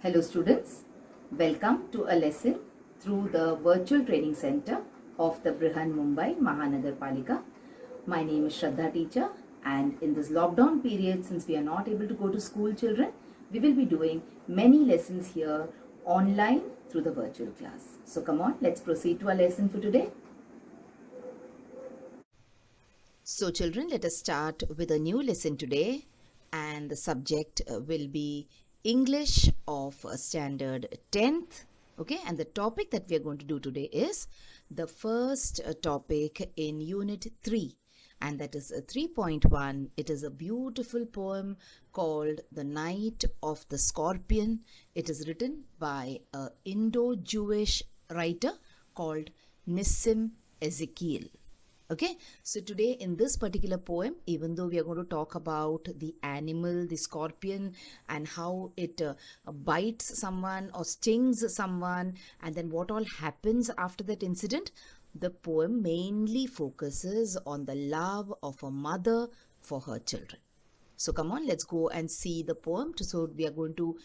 Hello students, welcome to a lesson through the virtual training center of the Brihan Mumbai Mahanagar Palika. My name is Shraddha teacher, and in this lockdown period, since we are not able to go to school, children, we will be doing many lessons here online through the virtual class. So come on, let's proceed to our lesson for today. So children, let us start with a new lesson today, and the subject will be English of standard 10th. Okay, and the topic that we are going to do today is the first topic in unit 3, and that is 3.1. It is a beautiful poem called The Night of the Scorpion. It is written by an Indo-Jewish writer called Nissim Ezekiel. Okay, so today in this particular poem, even though we are going to talk about the animal, the scorpion, and how it bites someone or stings someone, and then what all happens after that incident, the poem mainly focuses on the love of a mother for her children. So come on, let's go and see the poem. So we are going to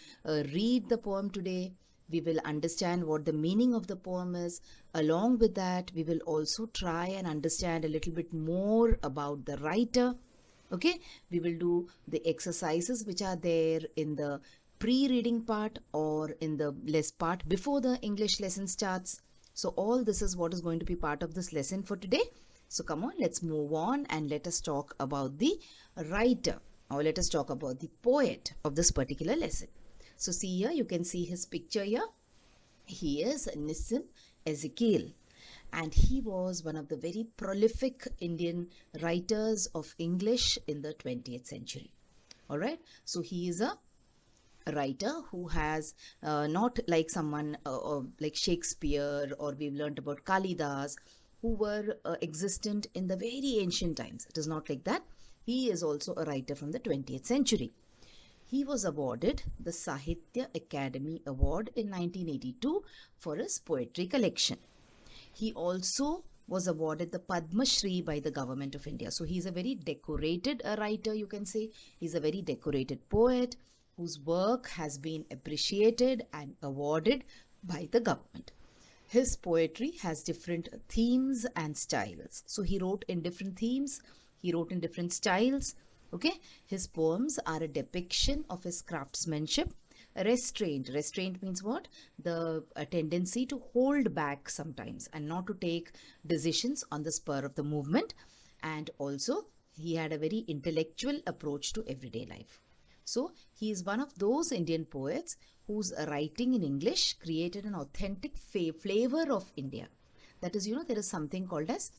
read the poem today. We will understand what the meaning of the poem is. Along with that, we will also try and understand a little bit more about the writer. Okay, we will do the exercises which are there in the pre-reading part or in the less part before the English lesson starts. So all this is what is going to be part of this lesson for today. So come on, let's move on and let us talk about the writer, or let us talk about the poet of this particular lesson. So see here, you can see his picture here. He is Nissim Ezekiel, and he was one of the very prolific Indian writers of English in the 20th century. All right, so he is a writer who has not like someone like Shakespeare, or we've learned about Kalidas, who were existent in the very ancient times. It is not like that. He is also a writer from the 20th century. He was awarded the Sahitya Academy Award in 1982 for his poetry collection. He also was awarded the Padma Shri by the government of India. So he's a very decorated writer, you can say. He's a very decorated poet whose work has been appreciated and awarded by the government. His poetry has different themes and styles. So he wrote in different themes, he wrote in different styles. Okay, his poems are a depiction of his craftsmanship. Restraint means what? The tendency to hold back sometimes and not to take decisions on the spur of the movement. And also he had a very intellectual approach to everyday life. So he is one of those Indian poets whose writing in English created an authentic flavor of India. That is, there is something called as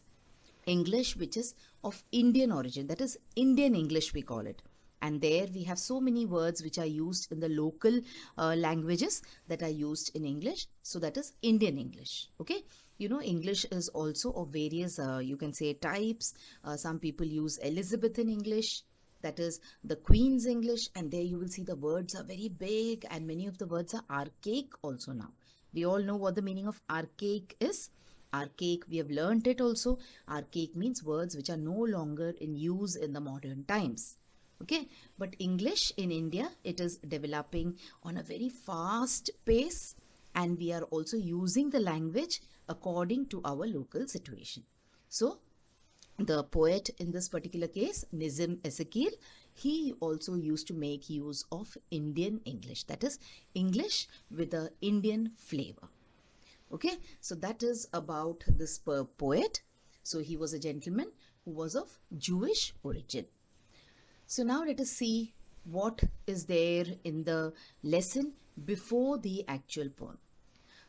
English which is of Indian origin. That is Indian English, we call it. And there we have so many words which are used in the local languages that are used in English. So that is Indian English. Okay. English is also of various, you can say, types. Some people use Elizabethan English. That is the Queen's English. And there you will see the words are very big, and many of the words are archaic also now. We all know what the meaning of archaic is. Archaic, we have learnt it also. Archaic means words which are no longer in use in the modern times. Okay, but English in India, it is developing on a very fast pace, and we are also using the language according to our local situation. So the poet in this particular case, Nissim Ezekiel, he also used to make use of Indian English. That is English with an Indian flavor. Okay, so that is about this poet. So he was a gentleman who was of Jewish origin. So now let us see what is there in the lesson before the actual poem.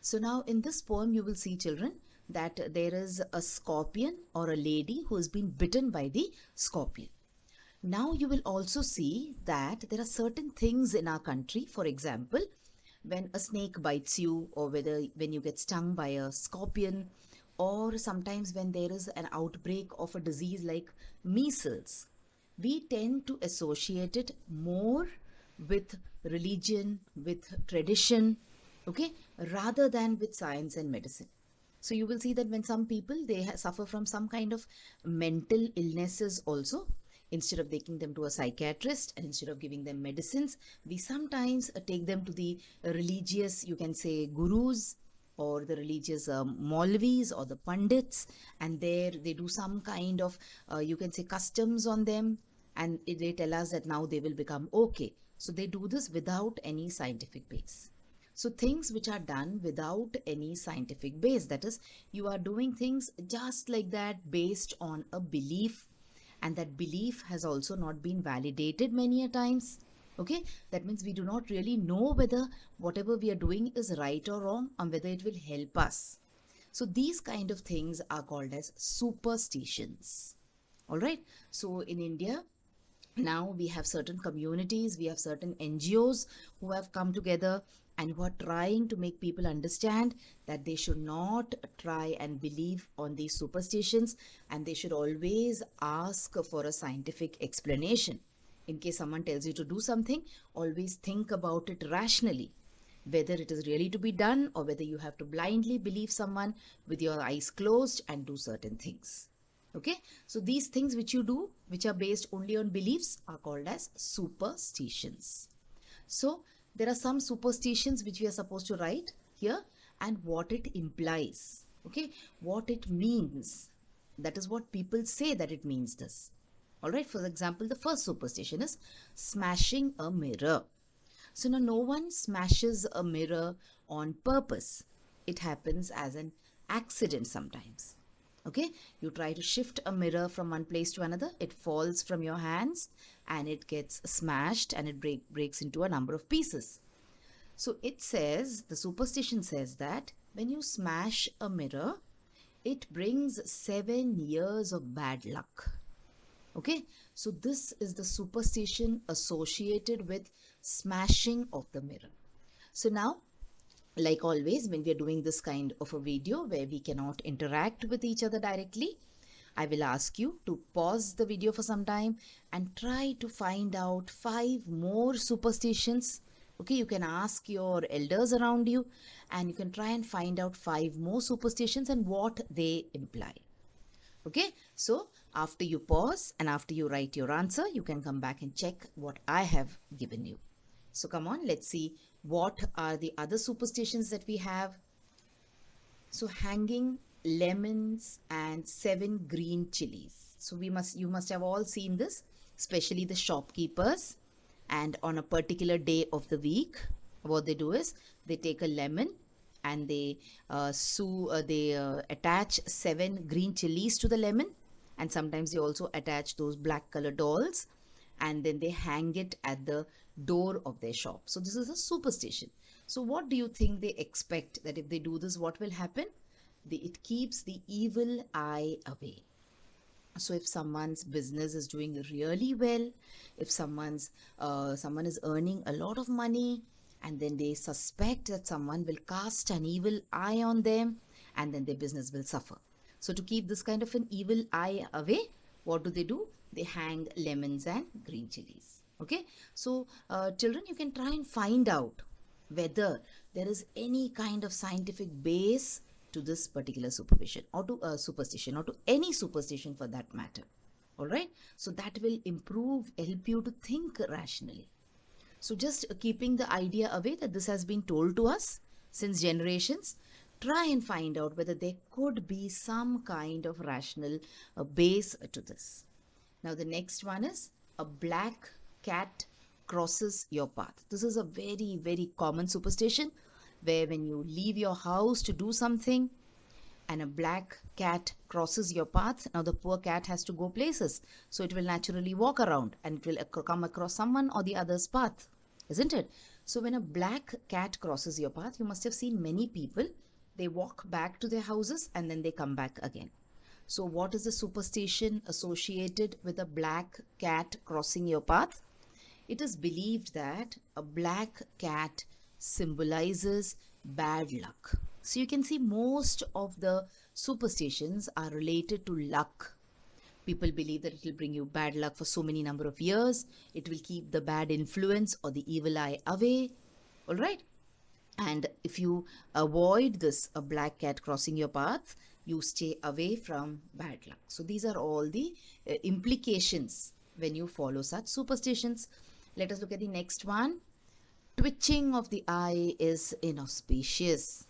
So now in this poem you will see, children, that there is a scorpion or a lady who has been bitten by the scorpion. Now you will also see that there are certain things in our country. For example, when a snake bites you, or when you get stung by a scorpion, or sometimes when there is an outbreak of a disease like measles, we tend to associate it more with religion, with tradition, okay, rather than with science and medicine. So you will see that when some people, they suffer from some kind of mental illnesses also, Instead of taking them to a psychiatrist and instead of giving them medicines, we sometimes take them to the religious, you can say, gurus, or the religious Maulvis or the Pandits, and there they do some kind of, you can say, customs on them, and they tell us that now they will become okay. So they do this without any scientific base. So things which are done without any scientific base, that is, you are doing things just like that based on a belief, and that belief has also not been validated many a times. Okay, that means we do not really know whether whatever we are doing is right or wrong, and whether it will help us. So these kind of things are called as superstitions. All right. So in India, now we have certain communities, we have certain NGOs who have come together and who are trying to make people understand that they should not try and believe on these superstitions, and they should always ask for a scientific explanation. In case someone tells you to do something, always think about it rationally, whether it is really to be done or whether you have to blindly believe someone with your eyes closed and do certain things. Okay, so these things which you do, which are based only on beliefs, are called as superstitions. So there are some superstitions which we are supposed to write here, and what it implies. Okay, what it means. That is what people say that it means this. All right, for example, the first superstition is smashing a mirror. So now no one smashes a mirror on purpose. It happens as an accident sometimes. Okay, you try to shift a mirror from one place to another, it falls from your hands and it gets smashed and it breaks into a number of pieces. So it says, the superstition says that when you smash a mirror, it brings 7 years of bad luck. Okay, so this is the superstition associated with smashing of the mirror. So now, like always, when we are doing this kind of a video where we cannot interact with each other directly, I will ask you to pause the video for some time and try to find out 5 more superstitions. Okay, you can ask your elders around you and you can try and find out 5 more superstitions and what they imply. Okay, so after you pause and after you write your answer, you can come back and check what I have given you. So come on, let's see what are the other superstitions that we have. So hanging lemons and 7 green chilies. So you must have all seen this, especially the shopkeepers. And on a particular day of the week, what they do is they take a lemon and they attach 7 green chilies to the lemon, and sometimes they also attach those black color dolls, and then they hang it at the door of their shop. So this is a superstition. So what do you think they expect, that if they do this, what will happen? It keeps the evil eye away. So if someone's business is doing really well, if someone is earning a lot of money, and then they suspect that someone will cast an evil eye on them, and then their business will suffer. So to keep this kind of an evil eye away, what do? They hang lemons and green chilies. Okay, so children, you can try and find out whether there is any kind of scientific base to this particular superstition, or to superstition, or to any superstition for that matter. All right, so that will help you to think rationally. So just keeping the idea away that this has been told to us since generations, try and find out whether there could be some kind of rational base to this. Now the next one is a black cat crosses your path. This is a very, very common superstition where when you leave your house to do something and a black cat crosses your path, now the poor cat has to go places. So it will naturally walk around and it will come across someone or the other's path, isn't it? So when a black cat crosses your path, you must have seen many people, they walk back to their houses and then they come back again. So what is the superstition associated with a black cat crossing your path? It is believed that a black cat symbolizes bad luck. So you can see most of the superstitions are related to luck. People believe that it will bring you bad luck for so many number of years. It will keep the bad influence or the evil eye away. All right. And if you avoid this, a black cat crossing your path, you stay away from bad luck. So these are all the implications when you follow such superstitions. Let us look at the next one. Twitching of the eye is inauspicious.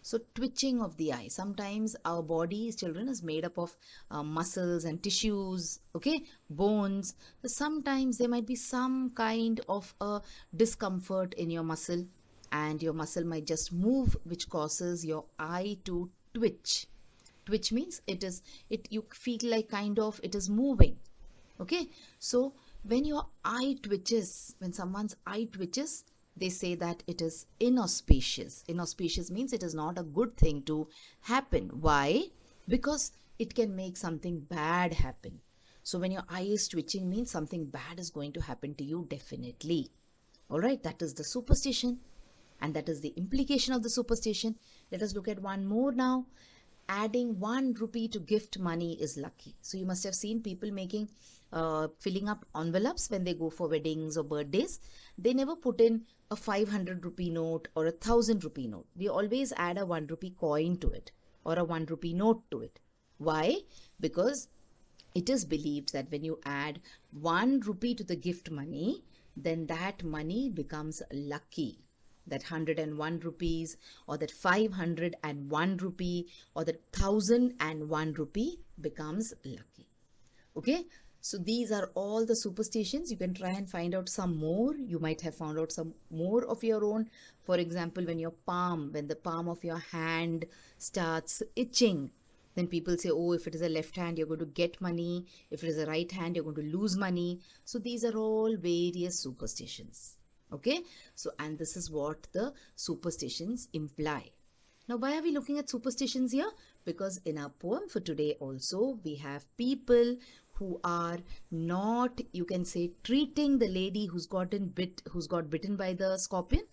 So twitching of the eye, sometimes our body, children, is made up of muscles and tissues, okay, bones. So sometimes there might be some kind of a discomfort in your muscle, and your muscle might just move, which causes your eye to twitch. Twitch means it you feel like kind of it is moving. Okay, so when your eye twitches, when someone's eye twitches, they say that it is inauspicious. Inauspicious means it is not a good thing to happen. Why? Because it can make something bad happen. So when your eye is twitching means something bad is going to happen to you, definitely. All right, that is the superstition, and that is the implication of the superstition. Let us look at one more now. Adding 1 rupee to gift money is lucky. So you must have seen people making filling up envelopes when they go for weddings or birthdays. They never put in a 500 rupee note or a 1000 rupee note. They always add a 1 rupee coin to it or a 1 rupee note to it. Why? Because it is believed that when you add 1 rupee to the gift money, then that money becomes lucky. That 101 rupees, or that 501 rupee, or that 1001 rupee becomes lucky. Okay, so these are all the superstitions. You can try and find out some more. You might have found out some more of your own. For example, when the palm of your hand starts itching, then people say, oh, if it is a left hand, you're going to get money. If it is a right hand, you're going to lose money. So these are all various superstitions. Okay, so and this is what the superstitions imply. Now, why are we looking at superstitions here? Because in our poem for today also, we have people who are not, you can say, treating the lady who's got bitten by the scorpion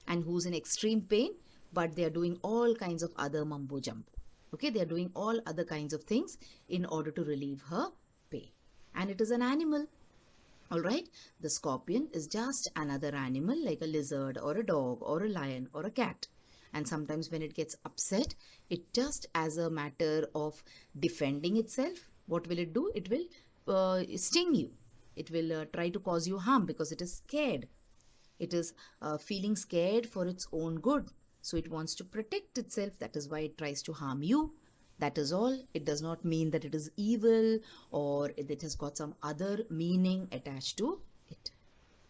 and who's in extreme pain, but they are doing all kinds of other mumbo jumbo. Okay, they are doing all other kinds of things in order to relieve her pain. And it is an animal. All right, the scorpion is just another animal like a lizard or a dog or a lion or a cat. And sometimes when it gets upset, it just as a matter of defending itself, what will it do? It will sting you. It will try to cause you harm because it is scared. It is feeling scared for its own good. So it wants to protect itself. That is why it tries to harm you. That is all. It does not mean that it is evil or it has got some other meaning attached to it.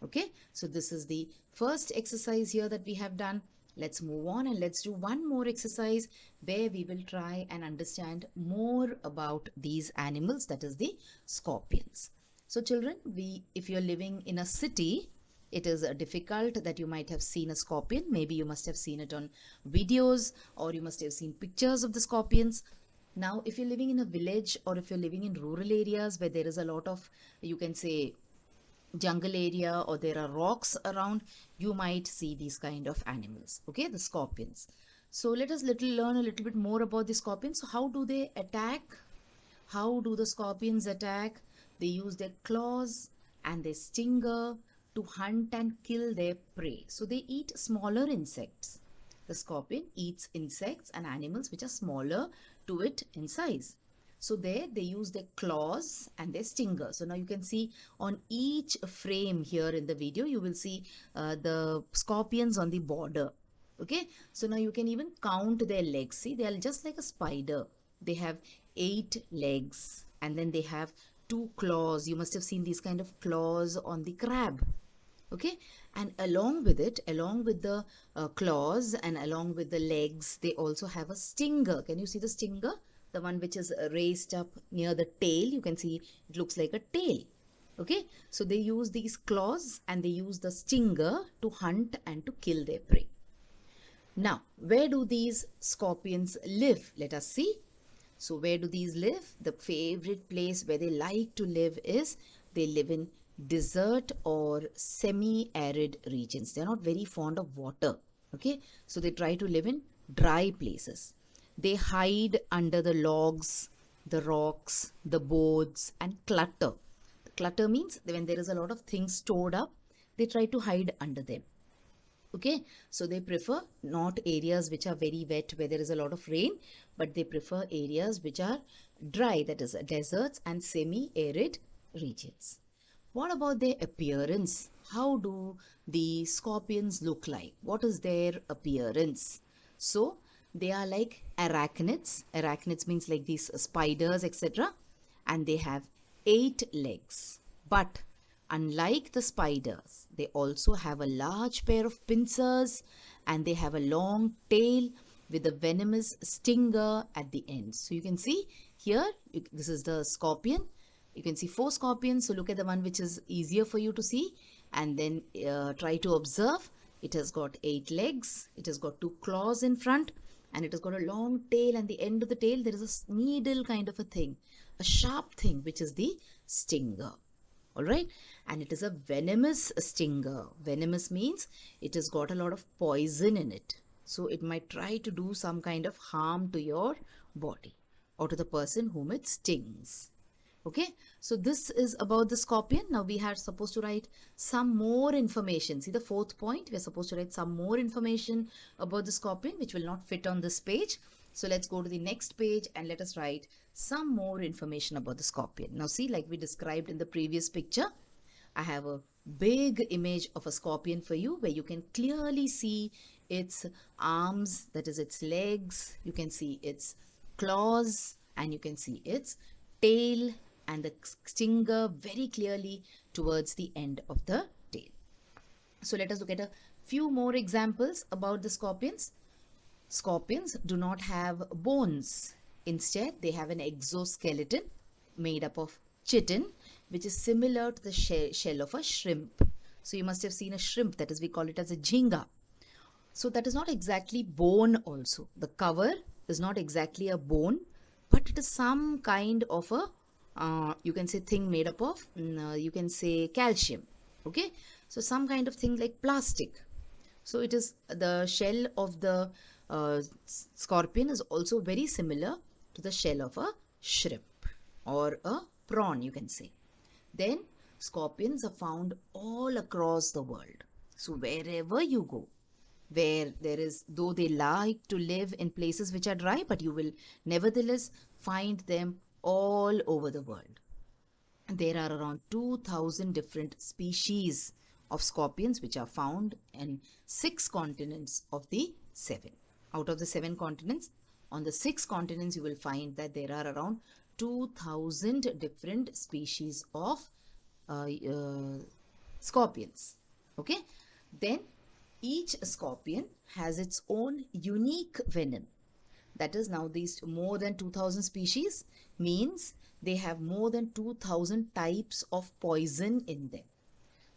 Okay, so this is the first exercise here that we have done. Let's move on and let's do one more exercise where we will try and understand more about these animals, that is the scorpions. So children, if you're living in a city, it is difficult that you might have seen a scorpion. Maybe you must have seen it on videos or you must have seen pictures of the scorpions. Now, if you're living in a village or if you're living in rural areas where there is a lot of, you can say, jungle area or there are rocks around, you might see these kind of animals. Okay, the scorpions. So let us learn a little bit more about the scorpions. So how do they attack? How do the scorpions attack? They use their claws and their stinger to hunt and kill their prey. So they eat smaller insects. The scorpion eats insects and animals which are smaller to it in size. So there they use their claws and their stinger. So now you can see on each frame here in the video, you will see the scorpions on the border. Okay, so now you can even count their legs. See, they are just like a spider. They have 8 legs and then they have 2 claws. You must have seen these kind of claws on the crab. Okay, and along with the claws and along with the legs, they also have a stinger. Can you see the stinger? The one which is raised up near the tail. You can see it looks like a tail. Okay, so they use these claws and they use the stinger to hunt and to kill their prey. Now, where do these scorpions live? Let us see. So where do these live? The favorite place where they like to live is they live in desert or semi-arid regions. They're not very fond of water. Okay, so they try to live in dry places. They hide under the logs, the rocks, the boards, and clutter. Clutter means when there is a lot of things stored up, they try to hide under them. Okay, so they prefer not areas which are very wet where there is a lot of rain, but they prefer areas which are dry, that is deserts and semi-arid regions. What about their appearance? How do the scorpions look like? What is their appearance? So they are like arachnids. Arachnids means like these spiders, etc. And they have 8 legs. But unlike the spiders, they also have a large pair of pincers and they have a long tail with a venomous stinger at the end. So you can see here, this is the scorpion. You can see 4 scorpions. So look at the one which is easier for you to see and then try to observe. It has got 8 legs. It has got 2 claws in front and it has got a long tail, and the end of the tail there is a needle kind of a thing, a sharp thing, which is the stinger. All right, and it is a venomous stinger. Venomous means it has got a lot of poison in it, so it might try to do some kind of harm to your body or to the person whom it stings. Okay, so this is about the scorpion. Now we are supposed to write some more information. See the 4th point, we are supposed to write some more information about the scorpion, which will not fit on this page. So let's go to the next page and let us write some more information about the scorpion. Now see, like we described in the previous picture, I have a big image of a scorpion for you where you can clearly see its arms, that is its legs, you can see its claws, and you can see its tail and the stinger very clearly towards the end of the tail. So let us look at a few more examples about the scorpions. Scorpions do not have bones. Instead, they have an exoskeleton made up of chitin, which is similar to the shell of a shrimp. So you must have seen a shrimp, that is, we call it as a jhinga. So that is not exactly bone also. The cover is not exactly a bone, but it is some kind of a, you can say thing made up of, you can say calcium. Okay, so some kind of thing like plastic. So it is the shell of the scorpion is also very similar to the shell of a shrimp or a prawn, you can say. Then scorpions are found all across the world. So wherever you go, where there is, though they like to live in places which are dry, but you will nevertheless find them all over the world. There are around 2000 different species of scorpions which are found in 6 continents of the 7. Out of the 7 continents, on the 6 continents you will find that there are around 2000 different species of scorpions. Okay, then each scorpion has its own unique venom. That is, now these more than 2000 species means they have more than 2000 types of poison in them.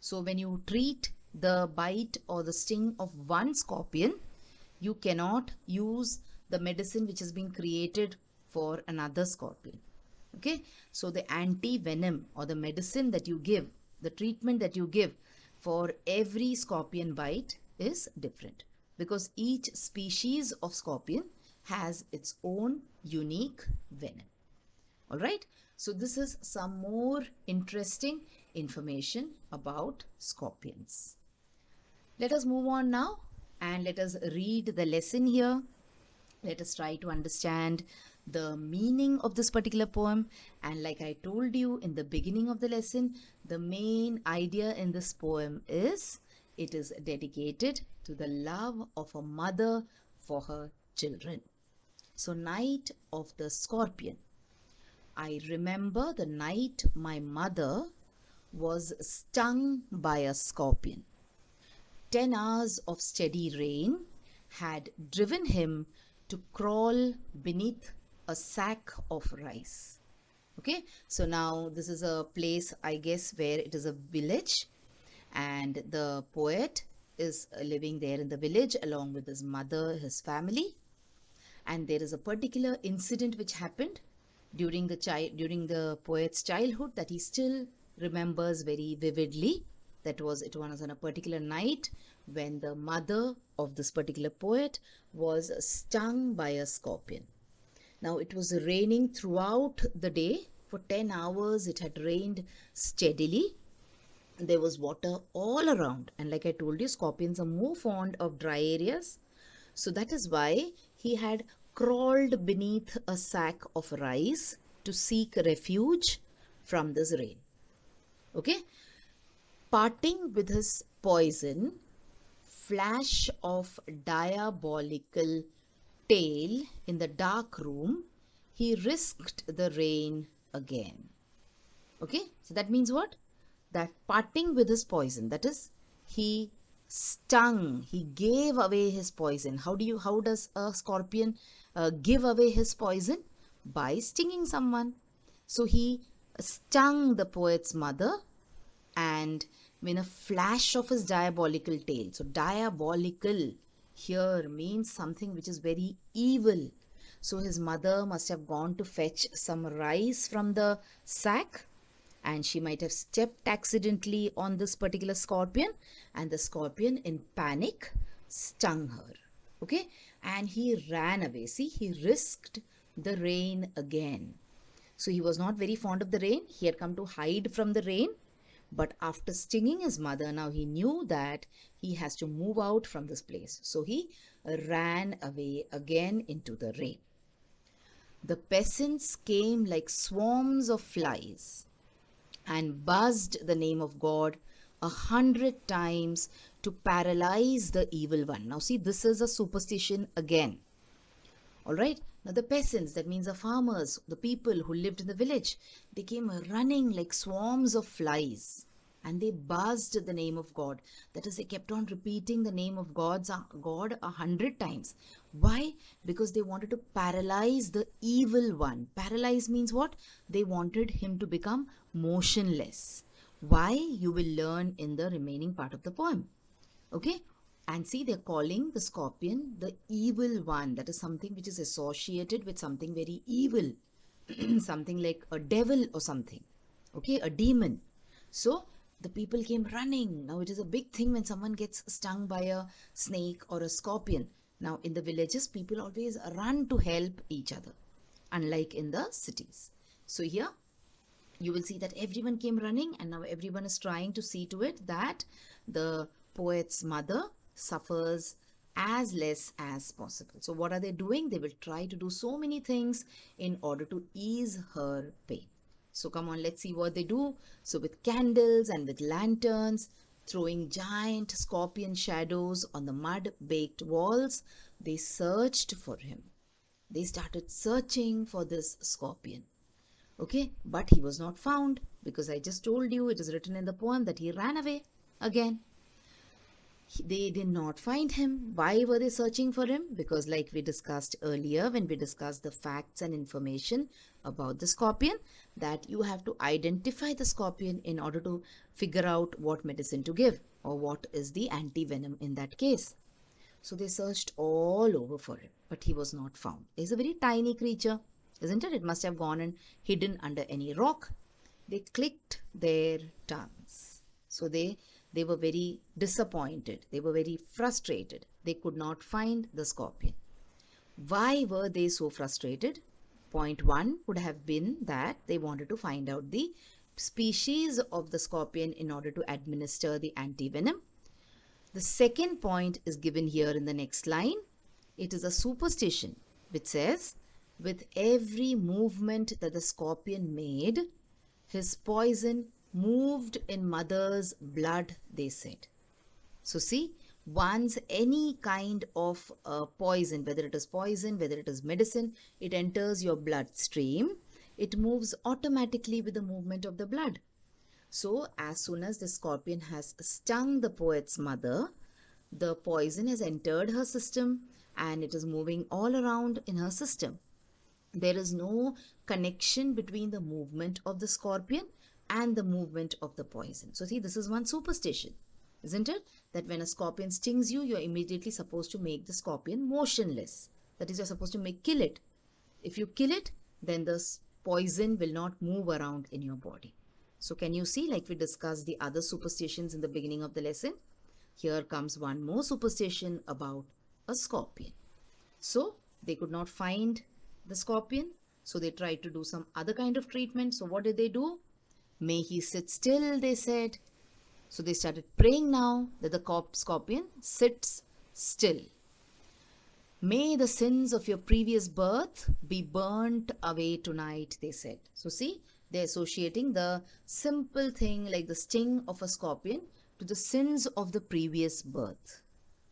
So when you treat the bite or the sting of one scorpion, you cannot use the medicine which has been created for another scorpion. Okay, so the anti-venom or the medicine that you give, the treatment that you give for every scorpion bite is different, because each species of scorpion has its own unique venom. All right, so this is some more interesting information about scorpions. Let us move on now and let us read the lesson here. Let us try to understand the meaning of this particular poem. And like I told you in the beginning of the lesson, the main idea in this poem is it is dedicated to the love of a mother for her children. So, Night of the Scorpion. I remember the night my mother was stung by a scorpion. 10 hours of steady rain had driven him to crawl beneath a sack of rice. Okay, so now this is a place, I guess, where it is a village, and the poet is living there in the village along with his mother, his family. And there is a particular incident which happened during the poet's childhood that he still remembers very vividly. It was on a particular night when the mother of this particular poet was stung by a scorpion. Now it was raining throughout the day. For 10 hours it had rained steadily. There was water all around, and like I told you, scorpions are more fond of dry areas. So that is why he had crawled beneath a sack of rice to seek refuge from this rain. Okay, parting with his poison, flash of diabolical tail in the dark room, he risked the rain again. Okay, so that means what? That parting with his poison, that is, he stung, he gave away his poison. How does a scorpion give away his poison? By stinging someone. So he stung the poet's mother, and in a flash of his diabolical tail. So diabolical here means something which is very evil. So his mother must have gone to fetch some rice from the sack, and she might have stepped accidentally on this particular scorpion, and the scorpion in panic stung her. Okay, and he ran away. See, he risked the rain again. So he was not very fond of the rain. He had come to hide from the rain. But after stinging his mother, now he knew that he has to move out from this place. So he ran away again into the rain. The peasants came like swarms of flies and buzzed the name of God 100 times to paralyze the evil one. Now, see, this is a superstition again. All right. Now, the peasants, that means the farmers, the people who lived in the village, they came running like swarms of flies, and they buzzed the name of God. That is, they kept on repeating the name of God 100 times. Why? Because they wanted to paralyze the evil one. Paralyze means what? They wanted him to become motionless. Why? You will learn in the remaining part of the poem. Okay, and see, they're calling the scorpion the evil one. That is something which is associated with something very evil, something like a devil or something. Okay, a demon. So the people came running. Now it is a big thing when someone gets stung by a snake or a scorpion. Now in the villages, people always run to help each other, unlike in the cities. So here you will see that everyone came running, and now everyone is trying to see to it that the poet's mother suffers as less as possible. So what are they doing? They will try to do so many things in order to ease her pain. So come on, let's see what they do. So with candles and with lanterns, throwing giant scorpion shadows on the mud-baked walls, they searched for him. They started searching for this scorpion. Okay, but he was not found, because I just told you, it is written in the poem that he ran away again. They did not find him. Why were they searching for him? Because, like we discussed earlier, when we discussed the facts and information about the scorpion, that you have to identify the scorpion in order to figure out what medicine to give, or what is the anti-venom in that case. So they searched all over for him, but he was not found. He's a very tiny creature, isn't it? It must have gone and hidden under any rock. They clicked their tongues. So they were very disappointed. They were very frustrated. They could not find the scorpion. Why were they so frustrated? Point one would have been that they wanted to find out the species of the scorpion in order to administer the antivenom. The second point is given here in the next line. It is a superstition which says, with every movement that the scorpion made, his poison moved in mother's blood, they said. So see, once any kind of poison, whether it is poison, whether it is medicine, it enters your bloodstream, it moves automatically with the movement of the blood. So as soon as the scorpion has stung the poet's mother, the poison has entered her system and it is moving all around in her system. There is no connection between the movement of the scorpion and the movement of the poison. So see, this is one superstition, isn't it? That when a scorpion stings you, you're immediately supposed to make the scorpion motionless. That is, you're supposed to kill it. If you kill it, then the poison will not move around in your body. So can you see, like we discussed the other superstitions in the beginning of the lesson? Here comes one more superstition about a scorpion. So they could not find the scorpion, so they tried to do some other kind of treatment. So what did they do? May he sit still, they said. So they started praying now that the scorpion sits still. May the sins of your previous birth be burnt away tonight, they said. So see, They're associating the simple thing like the sting of a scorpion to the sins of the previous birth.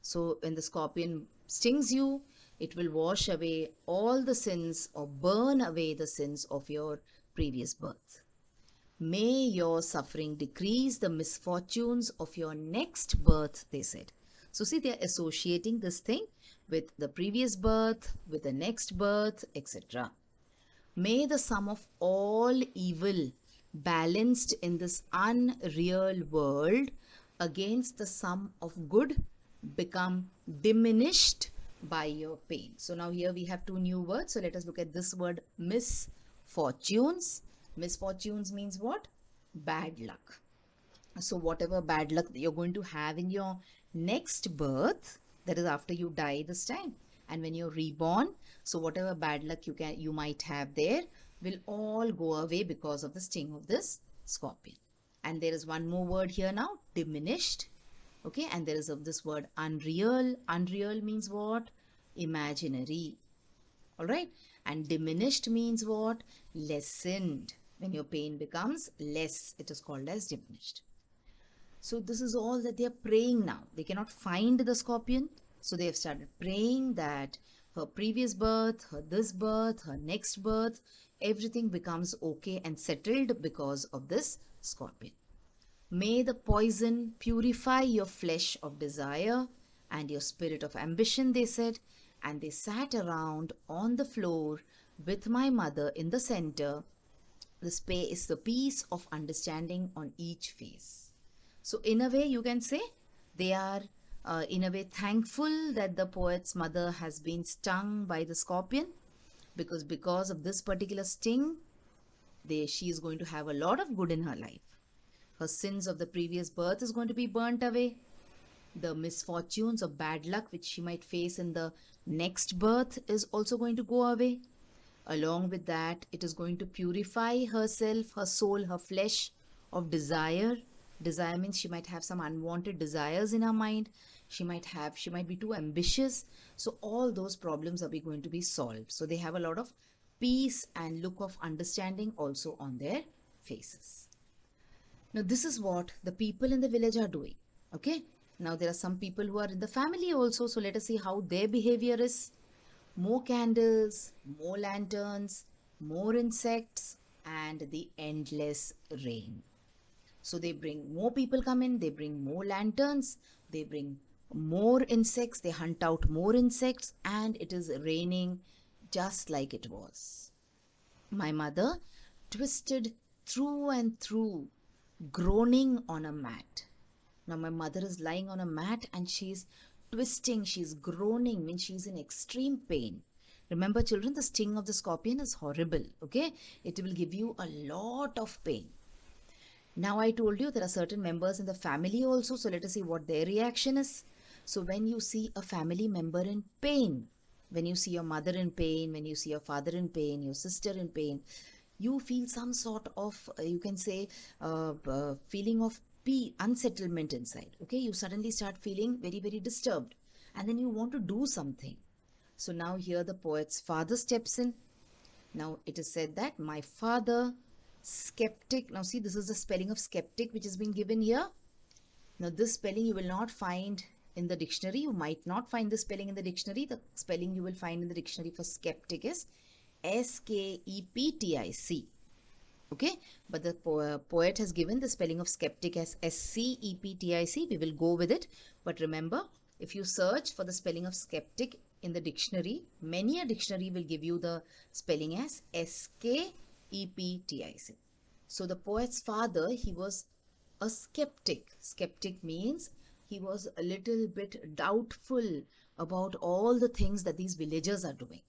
So when the scorpion stings you, it will wash away all the sins or burn away the sins of your previous birth. May your suffering decrease the misfortunes of your next birth, they said. So, see, they're associating this thing with the previous birth, with the next birth, etc. May the sum of all evil balanced in this unreal world against the sum of good become diminished by your pain. So now here we have two new words. So let us look at this word misfortunes. Misfortunes means what? Bad luck. So whatever bad luck that you're going to have in your next birth, that is after you die this time, and when you're reborn, so whatever bad luck you might have there will all go away because of the sting of this scorpion. And there is one more word here now, diminished. Okay, and there is this word unreal. Unreal means what? Imaginary. All right, and diminished means what? Lessened. When your pain becomes less, it is called as diminished. So this is all that they are praying now. They cannot find the scorpion. So they have started praying that her previous birth, her this birth, her next birth, everything becomes okay and settled because of this scorpion. May the poison purify your flesh of desire and your spirit of ambition, they said. And they sat around on the floor with my mother in the center. This is the piece of understanding on each face. So in a way, you can say they are in a way thankful that the poet's mother has been stung by the scorpion, because of this particular sting, she is going to have a lot of good in her life. Her sins of the previous birth is going to be burnt away. The misfortunes or bad luck which she might face in the next birth is also going to go away. Along with that, it is going to purify herself, her soul, her flesh of desire. Desire means she might have some unwanted desires in her mind. She might be too ambitious. So all those problems are going to be solved. So they have a lot of peace and look of understanding also on their faces. Now this is what the people in the village are doing. Okay. Now there are some people who are in the family also. So let us see how their behavior is. More candles, more lanterns, more insects, and the endless rain. So they bring more people come in, they bring more lanterns, they bring more insects, they hunt out more insects, and it is raining just like it was. My mother twisted through and through, groaning on a mat. Now my mother is lying on a mat and she's twisting, she's groaning, means she's in extreme pain. Remember children, the sting of the scorpion is horrible, okay? It will give you a lot of pain. Now I told you there are certain members in the family also, so let us see what their reaction is. So when you see a family member in pain, when you see your mother in pain, when you see your father in pain, your sister in pain, you feel some sort of, you can say, feeling of unsettlement inside. Okay, you suddenly start feeling very, very disturbed, and then you want to do something. So now here the poet's father steps in. Now it is said that my father, skeptic. Now see, this is the spelling of skeptic which has been given here. Now this spelling you will not find in the dictionary. You might not find the spelling in the dictionary. The spelling you will find in the dictionary for skeptic is skeptic. Okay, but the poet has given the spelling of skeptic as skeptic. We will go with it. But remember, if you search for the spelling of skeptic in the dictionary, many a dictionary will give you the spelling as skeptic. So the poet's father, he was a skeptic. Skeptic means he was a little bit doubtful about all the things that these villagers are doing.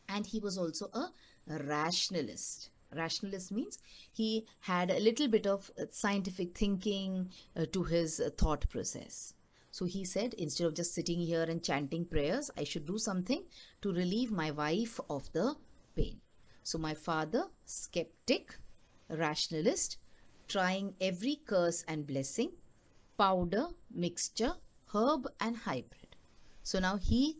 And he was also a rationalist. Rationalist means he had a little bit of scientific thinking to his thought process. So he said, instead of just sitting here and chanting prayers, I should do something to relieve my wife of the pain. So my father, skeptic, rationalist, trying every curse and blessing, powder, mixture, herb and hybrid. So now he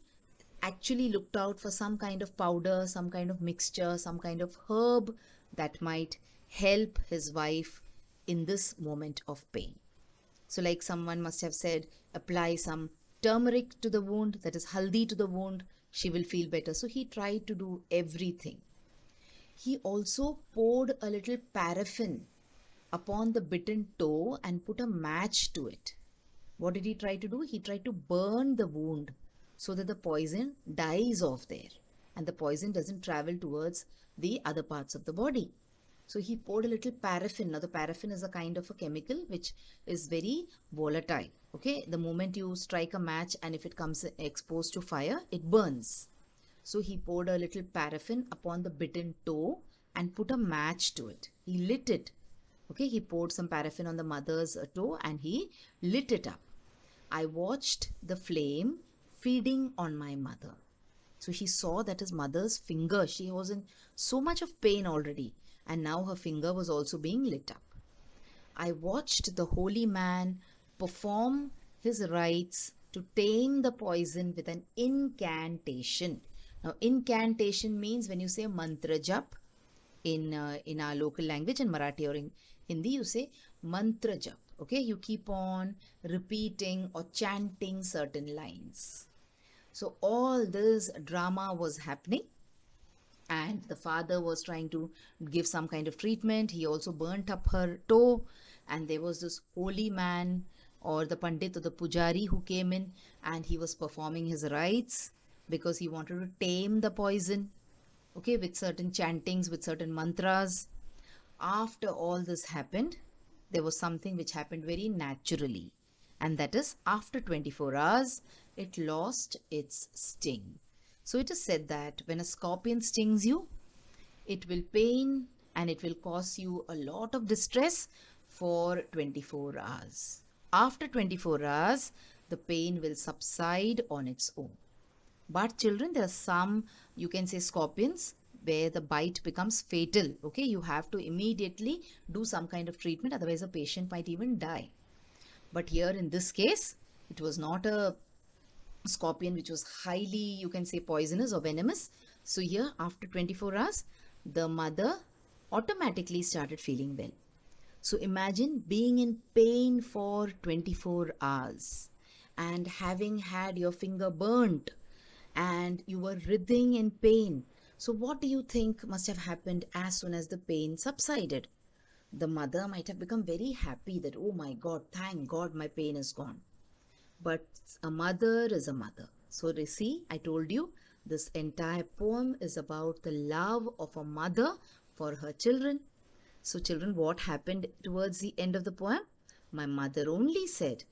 actually looked out for some kind of powder, some kind of mixture, some kind of herb that might help his wife in this moment of pain. So, like someone must have said, apply some turmeric to the wound, that is haldi to the wound, she will feel better. So, he tried to do everything. He also poured a little paraffin upon the bitten toe and put a match to it. What did he try to do? He tried to burn the wound so that the poison dies off there and the poison doesn't travel towards the other parts of the body. So he poured a little paraffin. Now, the paraffin is a kind of a chemical which is very volatile. Okay, the moment you strike a match and if it comes exposed to fire, it burns. So he poured a little paraffin upon the bitten toe and put a match to it. He lit it. Okay, he poured some paraffin on the mother's toe and he lit it up. I watched the flame feeding on my mother. So he saw that his mother's finger, she was in so much of pain already, and now her finger was also being lit up. I watched the holy man perform his rites to tame the poison with an incantation. Now, incantation means when you say mantra jap in our local language, in Marathi or in Hindi, you say mantra jap. Okay, you keep on repeating or chanting certain lines. So all this drama was happening, and the father was trying to give some kind of treatment. He also burnt up her toe, and there was this holy man or the pandit or the pujari who came in, and he was performing his rites because he wanted to tame the poison, okay, with certain chantings, with certain mantras. After all this happened, there was something which happened very naturally, and that is after 24 hours, it lost its sting. So it is said that when a scorpion stings you, it will pain and it will cause you a lot of distress for 24 hours. After 24 hours, the pain will subside on its own. But children, there are some, you can say, scorpions where the bite becomes fatal. Okay, you have to immediately do some kind of treatment, otherwise, a patient might even die. But here in this case, it was not a scorpion which was highly, you can say, poisonous or venomous. So, here after 24 hours, the mother automatically started feeling well. So, imagine being in pain for 24 hours and having had your finger burnt and you were writhing in pain. So, what do you think must have happened as soon as the pain subsided? The mother might have become very happy that, oh my God, thank God my pain is gone. But a mother is a mother. So, you see, I told you this entire poem is about the love of a mother for her children. So, children, what happened towards the end of the poem? My mother only said,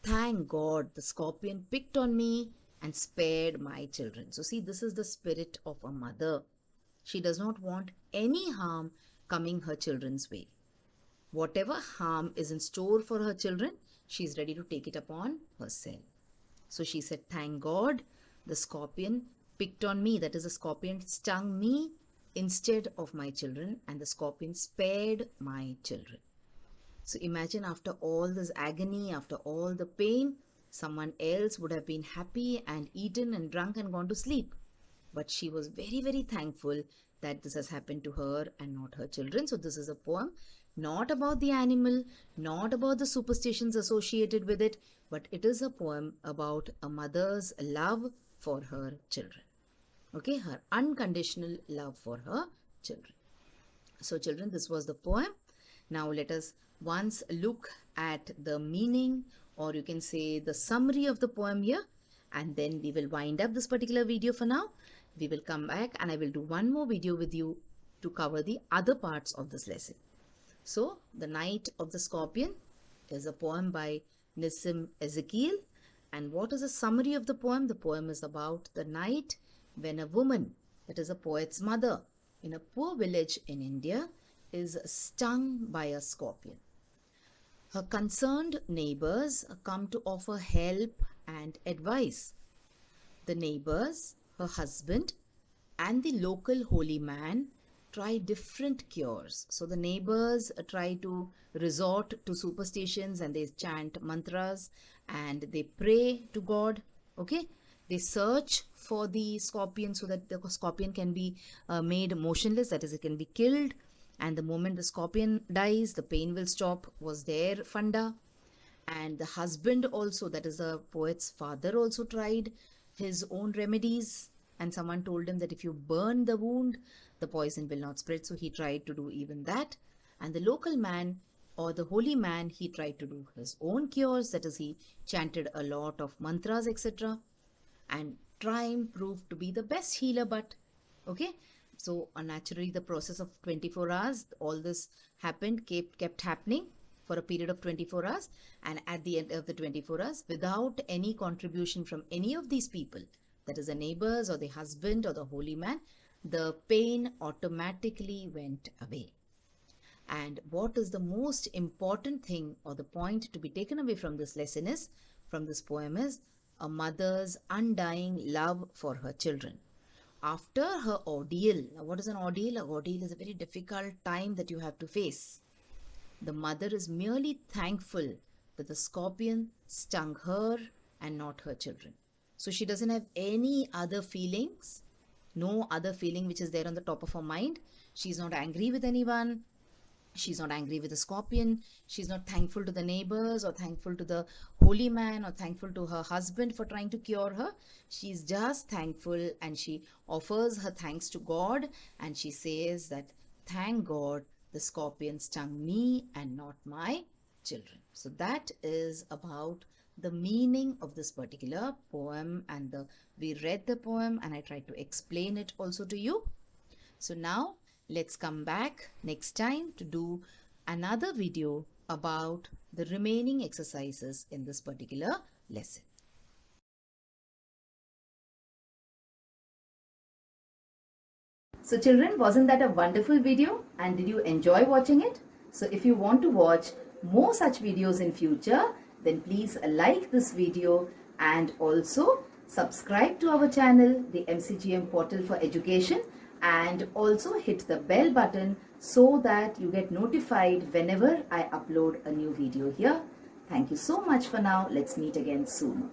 thank God the scorpion picked on me and spared my children. So, see, this is the spirit of a mother. She does not want any harm coming her children's way. Whatever harm is in store for her children, she is ready to take it upon herself. So she said, thank God the scorpion picked on me. That is, the scorpion stung me instead of my children, and the scorpion spared my children. So imagine, after all this agony, after all the pain, someone else would have been happy and eaten and drunk and gone to sleep. But she was very, very thankful that this has happened to her and not her children. So this is a poem not about the animal, not about the superstitions associated with it, but it is a poem about a mother's love for her children. Okay, her unconditional love for her children. So children, this was the poem. Now let us once look at the meaning, or you can say the summary of the poem here, and then we will wind up this particular video for now. We will come back and I will do one more video with you to cover the other parts of this lesson. So, The Night of the Scorpion is a poem by Nissim Ezekiel. And what is the summary of the poem? The poem is about the night when a woman, that is a poet's mother, in a poor village in India, is stung by a scorpion. Her concerned neighbors come to offer help and advice. The neighbors, her husband, and the local holy man try different cures. So the neighbors try to resort to superstitions and they chant mantras and they pray to God. Okay, they search for the scorpion so that the scorpion can be made motionless, that is, it can be killed. And the moment the scorpion dies, the pain will stop, was their funda. And the husband also, that is the poet's father, also tried his own remedies. And someone told him that if you burn the wound, the poison will not spread. So he tried to do even that. And the local man or the holy man, he tried to do his own cures. That is, he chanted a lot of mantras, etc. And time proved to be the best healer. But okay, so naturally the process of 24 hours, all this happened, kept happening for a period of 24 hours. And at the end of the 24 hours, without any contribution from any of these people, that is the neighbors or the husband or the holy man, the pain automatically went away. And what is the most important thing or the point to be taken away from this lesson is, from this poem, is a mother's undying love for her children. After her ordeal, now what is an ordeal? An ordeal is a very difficult time that you have to face. The mother is merely thankful that the scorpion stung her and not her children. So she doesn't have any other feelings, no other feeling which is there on the top of her mind. She's not angry with anyone. She's not angry with the scorpion. She's not thankful to the neighbors or thankful to the holy man or thankful to her husband for trying to cure her. She's just thankful, and she offers her thanks to God, and she says that, thank God the scorpion stung me and not my children. So that is about the meaning of this particular poem, and we read the poem and I tried to explain it also to you. So now let's come back next time to do another video about the remaining exercises in this particular lesson. So children, wasn't that a wonderful video? And did you enjoy watching it? So if you want to watch more such videos in future, then please like this video and also subscribe to our channel, the MCGM Portal for Education, and also hit the bell button so that you get notified whenever I upload a new video here. Thank you so much for now. Let's meet again soon.